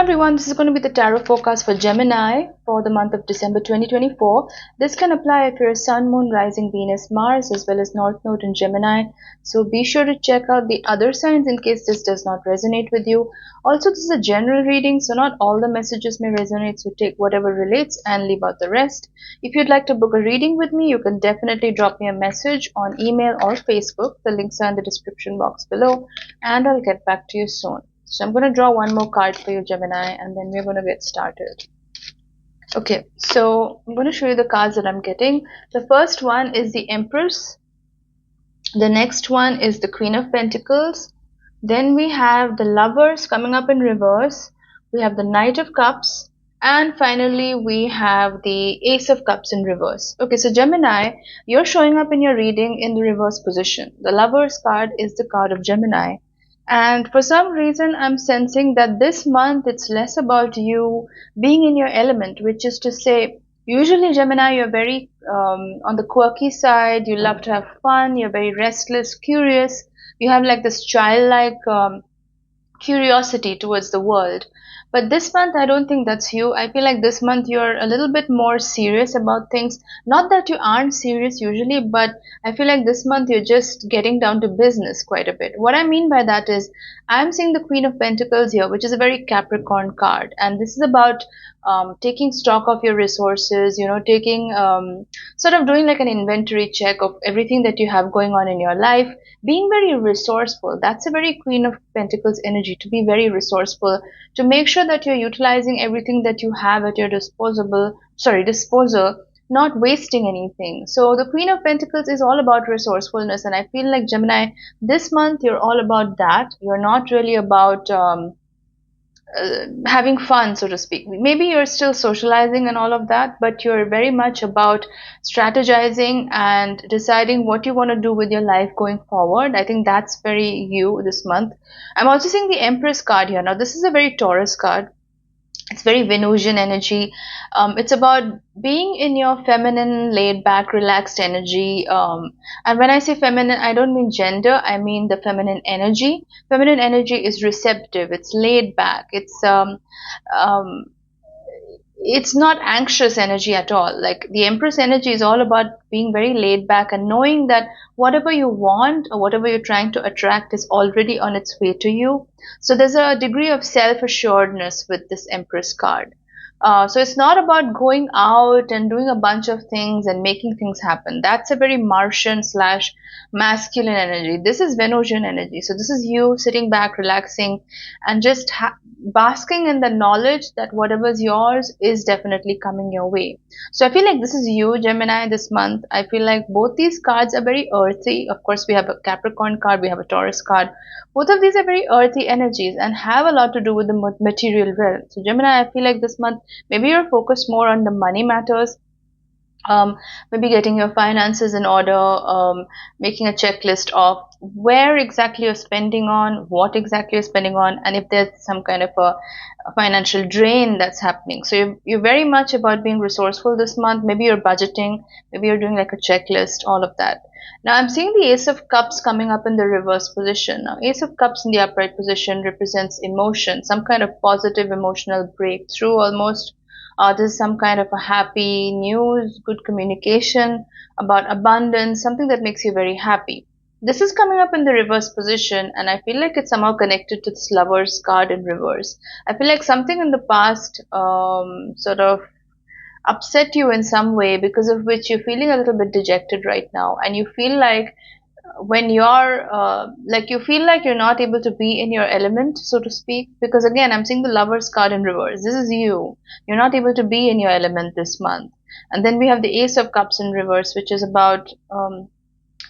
everyone, this is going to be the tarot forecast for Gemini for the month of December 2024. This can apply if you're a Sun, Moon, Rising, Venus, Mars, as well as North Node in Gemini. So be sure to check out the other signs in case this does not resonate with you. Also, this is a general reading, so not all the messages may resonate, so take whatever relates and leave out the rest. If you'd like to book a reading with me, you can definitely drop me a message on email or Facebook. The links are in the description box below, and I'll get back to you soon. So I'm going to draw one more card for you, Gemini, and then we're going to get started. Okay, so I'm going to show you the cards that I'm getting. The first one is the Empress. The next one is the Queen of Pentacles. Then we have the Lovers coming up in reverse. We have the Knight of Cups. And finally, we have the Ace of Cups in reverse. Okay, so Gemini, you're showing up in your reading in the reverse position. The Lovers card is the card of Gemini. And for some reason, I'm sensing that this month it's less about you being in your element, which is to say, usually Gemini, you're very on the quirky side. You love to have fun. You're very restless, curious. You have like this childlike curiosity towards the world. But this month, I don't think that's you. I feel like this month you're a little bit more serious about things. Not that you aren't serious usually, but I feel like this month you're just getting down to business quite a bit. What I mean by that is I'm seeing the Queen of Pentacles here, which is a very Capricorn card. And this is about taking stock of your resources, taking sort of doing like an inventory check of everything that you have going on in your life, being very resourceful. That's a very Queen of Pentacles energy, to be very resourceful, to make sure that you're utilizing everything that you have at your disposal, not wasting anything. So the Queen of Pentacles is all about resourcefulness, and I feel like Gemini, this month you're all about that. You're not really about having fun, so to speak. Maybe you're still socializing and all of that, but you're very much about strategizing and deciding what you want to do with your life going forward. I think that's very you this month. I'm also seeing the Empress card here. Now, this is a very Taurus card. It's very Venusian energy. It's about being in your feminine, laid back, relaxed energy. And when I say feminine, I don't mean gender. I mean the feminine energy. Feminine energy is receptive. It's laid back. It's not anxious energy at all. Like the Empress energy is all about being very laid back and knowing that whatever you want or whatever you're trying to attract is already on its way to you. So there's a degree of self-assuredness with this Empress card. So it's not about going out and doing a bunch of things and making things happen. That's a very Martian / masculine energy. This is Venusian energy. So this is you sitting back, relaxing, and just basking in the knowledge that whatever's yours is definitely coming your way. So I feel like this is you, Gemini, this month. I feel like both these cards are very earthy. Of course, we have a Capricorn card, we have a Taurus card. Both of these are very earthy energies and have a lot to do with the material realm. So Gemini, I feel like this month, maybe you're focused more on the money matters. Maybe getting your finances in order, making a checklist of where exactly you're spending on, what exactly you're spending on, and if there's some kind of a financial drain that's happening. So you're very much about being resourceful this month. Maybe you're budgeting, maybe you're doing like a checklist, all of that. Now I'm seeing the Ace of Cups coming up in the reverse position. Now Ace of Cups in the upright position represents emotion, some kind of positive emotional breakthrough almost. There's some kind of a happy news, good communication about abundance, something that makes you very happy. This is coming up in the reverse position, and I feel like it's somehow connected to this Lover's card in reverse. I feel like something in the past sort of upset you in some way, because of which you're feeling a little bit dejected right now, and you feel like when you're you feel like you're not able to be in your element, so to speak, because again I'm seeing the Lover's card in reverse. This is you're not able to be in your element this month. And then we have the Ace of Cups in reverse, which is about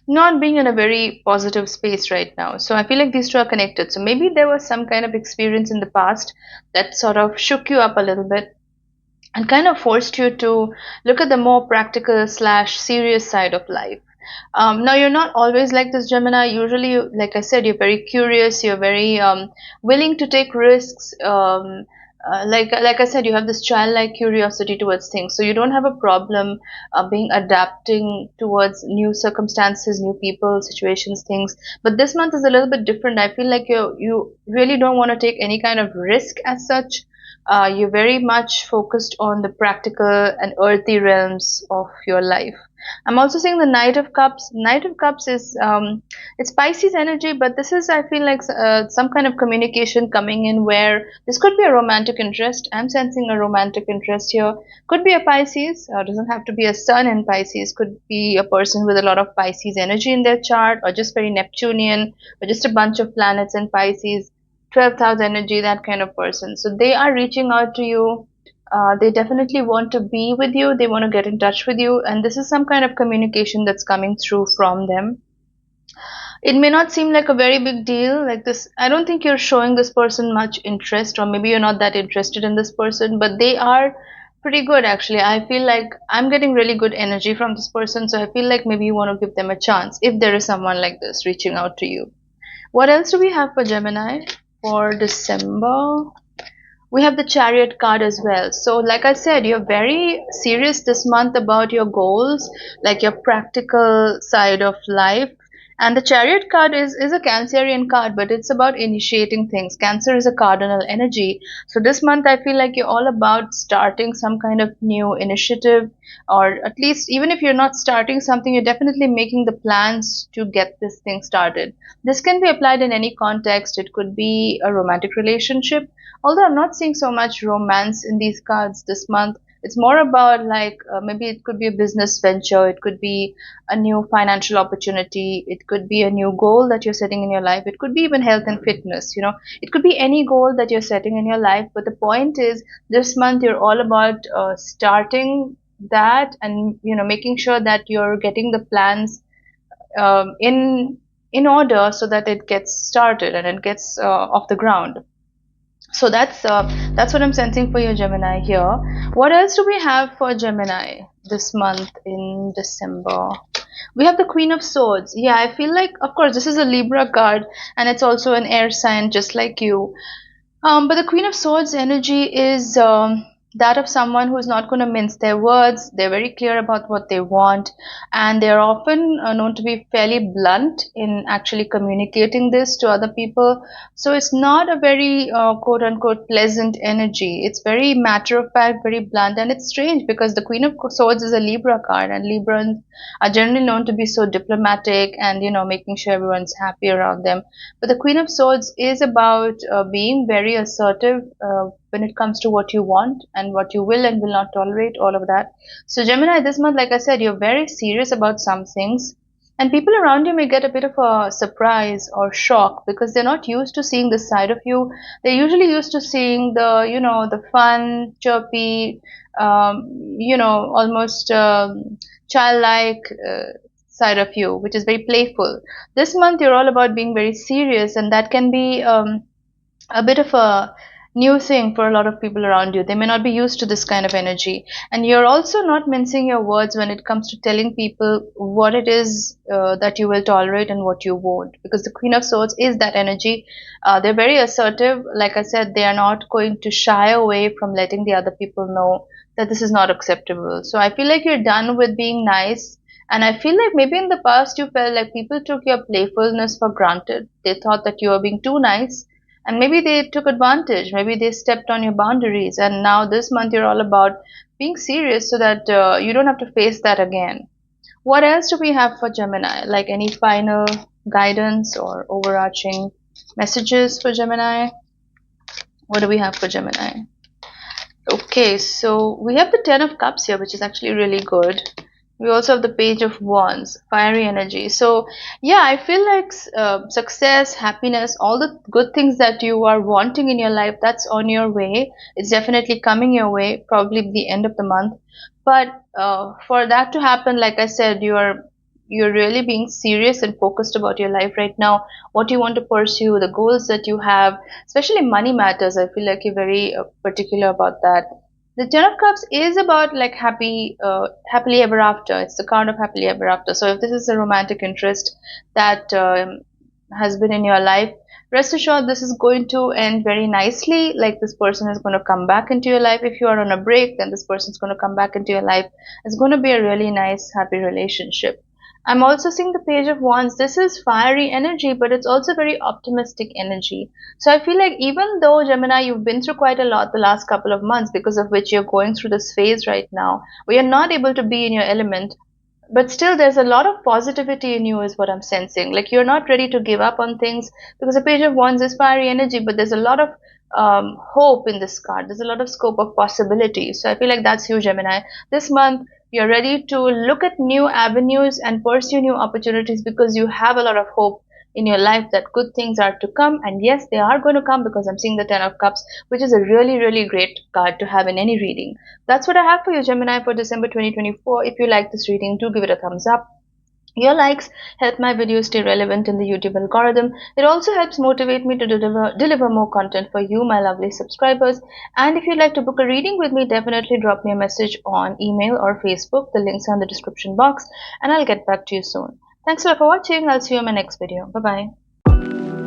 not being in a very positive space right now. So I feel like these two are connected. So maybe there was some kind of experience in the past that sort of shook you up a little bit and kind of forced you to look at the more practical / serious side of life. Now you're not always like this, Gemini. Usually, like I said, you're very curious, you're very willing to take risks. Like I said, you have this childlike curiosity towards things, so you don't have a problem adapting towards new circumstances, new people, situations, things. But this month is a little bit different. I feel like you really don't want to take any kind of risk as such. You're very much focused on the practical and earthy realms of your life. I'm also seeing the Knight of Cups. Knight of Cups is it's Pisces energy, but this is, I feel like, some kind of communication coming in where this could be a romantic interest. I'm sensing a romantic interest here. Could be a Pisces. Doesn't have to be a Sun in Pisces. Could be a person with a lot of Pisces energy in their chart, or just very Neptunian, or just a bunch of planets in Pisces. 12th house energy, that kind of person. So they are reaching out to you. They definitely want to be with you. They want to get in touch with you. And this is some kind of communication that's coming through from them. It may not seem like a very big deal. Like this, I don't think you're showing this person much interest, or maybe you're not that interested in this person, but they are pretty good actually. I feel like I'm getting really good energy from this person. So I feel like maybe you want to give them a chance if there is someone like this reaching out to you. What else do we have for Gemini for December? We have the Chariot card as well. So, like I said, you're very serious this month about your goals, like your practical side of life. And the Chariot card is a Cancerian card, but it's about initiating things. Cancer is a cardinal energy. So, this month I feel like you're all about starting some kind of new initiative, or at least, even if you're not starting something, you're definitely making the plans to get this thing started. This can be applied in any context. It could be a romantic relationship, although I'm not seeing so much romance in these cards this month. It's more about like maybe it could be a business venture, it could be a new financial opportunity, it could be a new goal that you're setting in your life, it could be even health and fitness, it could be any goal that you're setting in your life. But the point is, this month you're all about starting that, and making sure that you're getting the plans in order so that it gets started and it gets off the ground. So that's what I'm sensing for your Gemini here. What else do we have for Gemini this month in December? We have the Queen of Swords. Yeah, I feel like, of course, this is a Libra card, and it's also an air sign just like you. But the Queen of Swords energy is that of someone who's not going to mince their words. They're very clear about what they want, and they're often known to be fairly blunt in actually communicating this to other people. So it's not a very quote unquote pleasant energy. It's very matter of fact, very blunt, and it's strange because the Queen of Swords is a Libra card, and Librans are generally known to be so diplomatic and making sure everyone's happy around them. But the Queen of Swords is about being very assertive when it comes to what you want and what you will and will not tolerate, all of that. So Gemini, this month, like I said, you're very serious about some things, and people around you may get a bit of a surprise or shock because they're not used to seeing this side of you. They're usually used to seeing the fun, chirpy, almost childlike side of you, which is very playful. This month, you're all about being very serious, and that can be a bit of a new thing for a lot of people around you. They may not be used to this kind of energy. And you're also not mincing your words when it comes to telling people what it is that you will tolerate and what you won't. Because the Queen of Swords is that energy. They're very assertive. Like I said, they are not going to shy away from letting the other people know that this is not acceptable. So I feel like you're done with being nice. And I feel like maybe in the past you felt like people took your playfulness for granted. They thought that you were being too nice, and maybe they took advantage. Maybe they stepped on your boundaries. And now this month you're all about being serious so that you don't have to face that again. What else do we have for Gemini? Like any final guidance or overarching messages for Gemini? What do we have for Gemini? Okay, so we have the Ten of Cups here, which is actually really good. We also have the Page of Wands, fiery energy. So yeah, I feel like success, happiness, all the good things that you are wanting in your life, that's on your way. It's definitely coming your way, probably the end of the month. But for that to happen, like I said, you're really being serious and focused about your life right now, what you want to pursue, the goals that you have, especially money matters. I feel like you're very particular about that. The Ten of Cups is about like happily ever after. It's the card of happily ever after. So if this is a romantic interest that has been in your life, rest assured this is going to end very nicely. Like this person is going to come back into your life. If you are on a break, then this person is going to come back into your life. It's going to be a really nice, happy relationship. I'm also seeing the Page of Wands. This is fiery energy, but it's also very optimistic energy. So I feel like even though Gemini, you've been through quite a lot the last couple of months, because of which you're going through this phase right now, where you're not able to be in your element, but still there's a lot of positivity in you is what I'm sensing. Like you're not ready to give up on things, because the Page of Wands is fiery energy, but there's a lot of hope in this card. There's a lot of scope of possibility. So I feel like that's you, Gemini. This month you're ready to look at new avenues and pursue new opportunities, because you have a lot of hope in your life that good things are to come. And yes, they are going to come, because I'm seeing the Ten of Cups, which is a really, really great card to have in any reading. That's what I have for you, Gemini, for December 2024. If you like this reading, do give it a thumbs up. Your likes help my videos stay relevant in the YouTube algorithm. It also helps motivate me to deliver more content for you, my lovely subscribers. And if you'd like to book a reading with me, definitely drop me a message on email or Facebook. The links are in the description box, and I'll get back to you soon. Thanks a lot for watching. I'll see you in my next video. Bye bye.